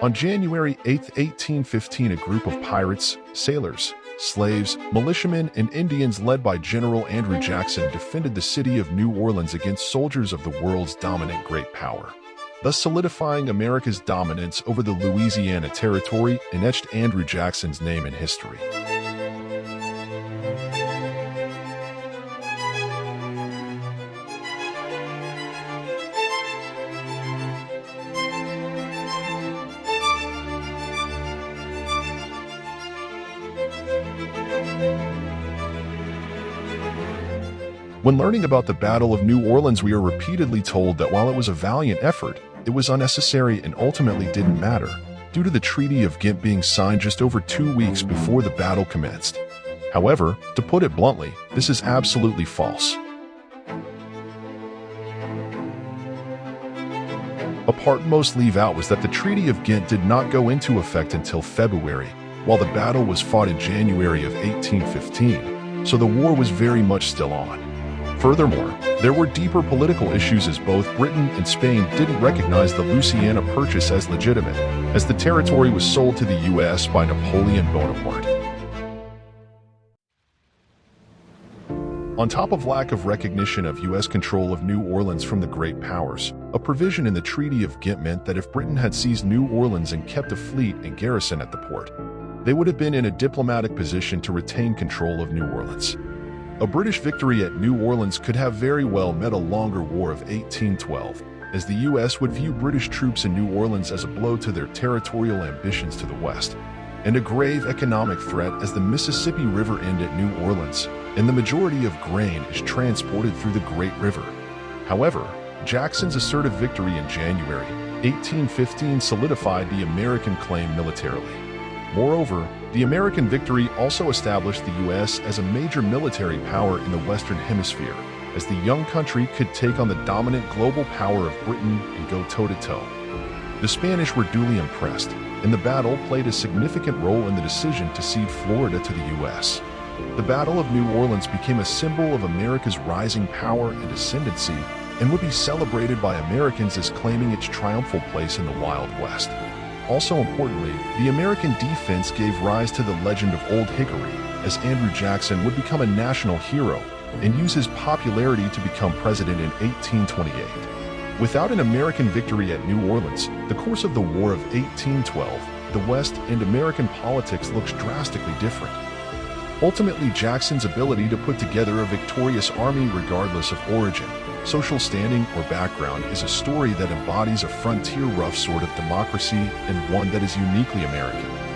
On January 8, 1815, a group of pirates, sailors, slaves, militiamen, and Indians led by General Andrew Jackson defended the city of New Orleans against soldiers of the world's dominant great power, thus solidifying America's dominance over the Louisiana Territory and etched Andrew Jackson's name in history. When learning about the Battle of New Orleans, we are repeatedly told that while it was a valiant effort, it was unnecessary and ultimately didn't matter, due to the Treaty of Ghent being signed just over 2 weeks before the battle commenced. However, to put it bluntly, this is absolutely false. A part most leave out was that the Treaty of Ghent did not go into effect until February, while the battle was fought in January of 1815, so the war was very much still on. Furthermore, there were deeper political issues as both Britain and Spain didn't recognize the Louisiana Purchase as legitimate, as the territory was sold to the U.S. by Napoleon Bonaparte. On top of lack of recognition of U.S. control of New Orleans from the great powers, a provision in the Treaty of Ghent meant that if Britain had seized New Orleans and kept a fleet and garrison at the port, they would have been in a diplomatic position to retain control of New Orleans. A British victory at New Orleans could have very well meant a longer War of 1812, as the U.S. would view British troops in New Orleans as a blow to their territorial ambitions to the west, and a grave economic threat as the Mississippi River ends at New Orleans, and the majority of grain is transported through the Great River. However, Jackson's assertive victory in January 1815 solidified the American claim militarily. Moreover, the American victory also established the U.S. as a major military power in the Western Hemisphere, as the young country could take on the dominant global power of Britain and go toe-to-toe. The Spanish were duly impressed, and the battle played a significant role in the decision to cede Florida to the U.S. The Battle of New Orleans became a symbol of America's rising power and ascendancy, and would be celebrated by Americans as claiming its triumphal place in the Wild West. Also importantly, the American defense gave rise to the legend of Old Hickory, as Andrew Jackson would become a national hero and use his popularity to become president in 1828. Without an American victory at New Orleans, the course of the War of 1812, the West and American politics looks drastically different. Ultimately, Jackson's ability to put together a victorious army regardless of origin, social standing, or background is a story that embodies a frontier rough sort of democracy and one that is uniquely American.